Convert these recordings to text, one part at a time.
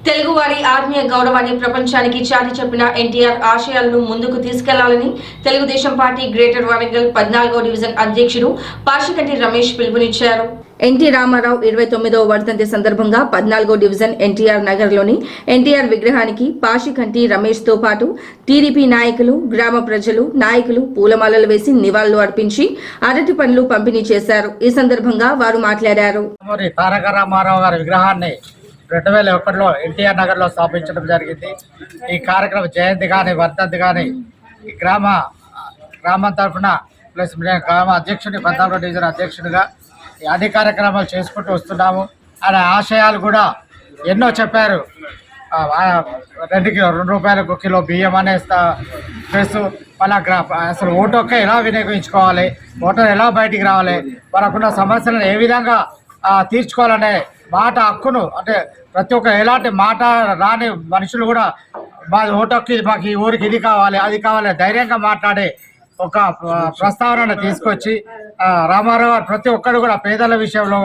తెలుగువారి ఆత్మీయ గౌరవాన్ని ప్రపంచానికి చాటి చెప్పిన ఎన్టీఆర్ ఆశయాలను ముందుకు తీసుకెళ్లాలని తెలుగుదేశం పార్టీ గ్రేటర్ వరంగల్ 14వ డివిజన్ అధ్యక్షుడు పాషికంటి రమేష్ పిలుపునిచ్చారు. ఎన్టీ రామారావు 29వ వర్ధంతి సందర్భంగా 14వ డివిజన్ ఎన్టీఆర్ నగర్లోని ఎన్టీఆర్ విగ్రహానికి పాషికంటి రమేష్ తో పాటు టీడీపీ నాయకులు, గ్రామ ప్రజలు, నాయకులు పూలమాలలు వేసి నివాళులు అర్పించి అరటి పండ్లు పంపిణీ చేశారు. ఈ సందర్భంగా వారు మాట్లాడారు. తారక రామారావు గారి విగ్రహాన్ని 2001లో ఎన్టీఆర్ నగర్లో స్థాపించడం జరిగింది. ఈ కార్యక్రమం జయంతి కానీ వర్ధంతి కానీ ఈ గ్రామం తరఫున ప్లస్ గ్రామ అధ్యక్షుడి 14వ డివిజన్ అధ్యక్షుడిగా అన్ని కార్యక్రమాలు చేసుకుంటూ వస్తున్నాము. ఆయన ఆశయాలు కూడా ఎన్నో చెప్పారు. 2 రూపాయలకు కిలో బియ్యం అనే ప్లస్ మళ్ళా అసలు ఓటు హక్కు ఎలా వినియోగించుకోవాలి, ఓటర్ ఎలా బయటికి రావాలి, మనకున్న సమస్యలను ఏ విధంగా తీర్చుకోవాలనే మాట హక్కును, అంటే ప్రతి ఒక్క ఎలాంటి మాట రాని మనుషులు కూడా మా ఓటు హక్కు, మాకు ఈ ఊరికి ఇది కావాలి అది కావాలి ధైర్యంగా మాట్లాడే ఒక ప్రస్తావనను తీసుకొచ్చి రామారావు గారు ప్రతి ఒక్కరు కూడా పేదల విషయంలో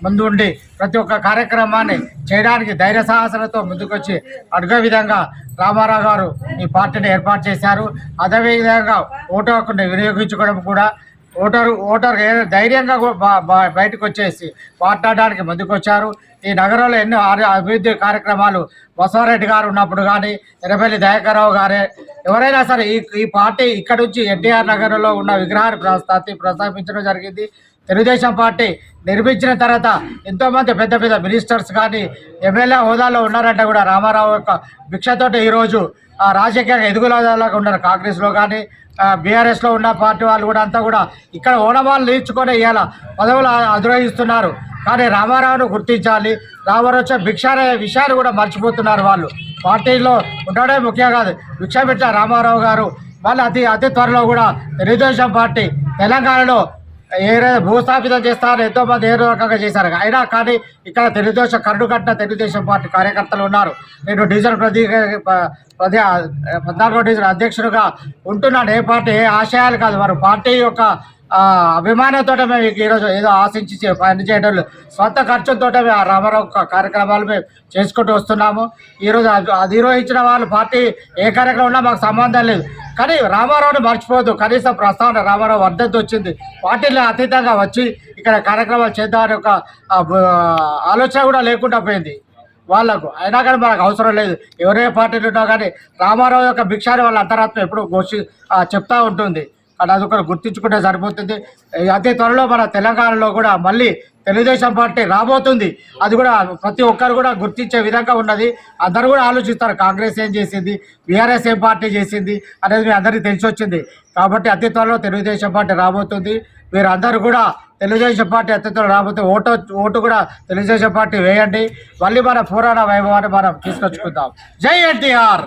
ముందుండి ప్రతి ఒక్క కార్యక్రమాన్ని చేయడానికి ధైర్య సాహసాలతో ముందుకొచ్చి అడిగే విధంగా రామారావు గారు ఈ పార్టీని ఏర్పాటు చేశారు. అదేవిధంగా ఓటు హక్కుని వినియోగించుకోవడం కూడా ఓటర్ ధైర్యంగా బయటకు వచ్చేసి మాట్లాడడానికి ముందుకొచ్చారు. ఈ నగరంలో ఎన్నో అభివృద్ధి కార్యక్రమాలు బసవరెడ్డి గారు ఉన్నప్పుడు కానీ, ఎర్రబెల్లి దయాకర్రావు గారే ఎవరైనా సరే ఈ పార్టీ ఇక్కడ నుంచి ఎన్టీఆర్ నగరంలో ఉన్న విగ్రహాన్ని ప్రస్తావించడం జరిగింది. తెలుగుదేశం పార్టీ నిర్మించిన తర్వాత ఎంతోమంది పెద్ద పెద్ద మినిస్టర్స్ కానీ ఎమ్మెల్యే హోదాలో ఉన్నారంటే కూడా రామారావు యొక్క భిక్షతోటి ఈరోజు రాజకీయంగా ఎదుగుదలగా ఉన్నారు. కాంగ్రెస్లో కానీ బీఆర్ఎస్లో ఉన్న పార్టీ వాళ్ళు కూడా అంతా కూడా ఇక్కడ ఓనమాలు తీర్చుకొని ఇవాళ పదవులు అధిరోహిస్తున్నారు. కానీ రామారావును గుర్తించాలి. రామారావు వచ్చే భిక్ష అనే విషయాన్ని కూడా మర్చిపోతున్నారు. వాళ్ళు పార్టీలో ఉండడమే ముఖ్యం కాదు, భిక్ష పెట్టిన రామారావు గారు మళ్ళీ అతి త్వరలో కూడా తెలుగుదేశం పార్టీ తెలంగాణలో భూస్థాపితం చేస్తారని ఎంతోమంది ఏదో రకంగా చేశారు. అయినా కానీ ఇక్కడ తెలుగుదేశం కరుడు కట్టిన తెలుగుదేశం పార్టీ కార్యకర్తలు ఉన్నారు. నేను డివిజన్ 14వ డివిజన్ అధ్యక్షుడిగా ఉంటున్నాను. ఏ పార్టీ ఏ ఆశయాలు కాదు, వారు పార్టీ యొక్క అభిమానంతో మేము ఈరోజు ఏదో ఆశించి పనిచేయడం సొంత ఖర్చులతో రామారావు కార్యక్రమాలు మేము చేసుకుంటూ వస్తున్నాము. ఈరోజు అధిరోహించిన వాళ్ళు పార్టీ ఏ కార్యక్రమం ఉన్నా మాకు సంబంధం లేదు. కానీ రామారావుని మర్చిపోవద్దు. కనీసం ప్రస్తావన రామారావు వర్ధంతి వచ్చింది, పార్టీలో అతీతంగా వచ్చి ఇక్కడ కార్యక్రమాలు చేద్దామని ఒక ఆలోచన కూడా లేకుండా పోయింది వాళ్ళకు. అయినా కానీ మనకు అవసరం లేదు. ఎవరే పార్టీలు ఉన్నా కానీ రామారావు యొక్క భిక్షాన్ని వాళ్ళ అంతరాత్మ ఎప్పుడు చెప్తూ ఉంటుంది. కానీ అది ఒకరు గుర్తించుకుంటే సరిపోతుంది. అతి త్వరలో మన తెలంగాణలో కూడా మళ్ళీ తెలుగుదేశం పార్టీ రాబోతుంది. అది కూడా ప్రతి ఒక్కరు కూడా గుర్తించే విధంగా ఉన్నది. అందరూ కూడా ఆలోచిస్తారు కాంగ్రెస్ ఏం చేసింది, బీఆర్ఎస్ ఏం పార్టీ చేసింది అనేది మీ అందరికీ తెలిసి వచ్చింది. కాబట్టి అతి త్వరలో తెలుగుదేశం పార్టీ రాబోతుంది. మీరు అందరూ కూడా తెలుగుదేశం పార్టీ అతి త్వరలో రాబోతుంది. ఓటు కూడా తెలుగుదేశం పార్టీ వేయండి. మళ్ళీ మన పురాణ వైభవాన్ని మనం తీసుకొచ్చుకుందాం. జై ఎన్టీఆర్.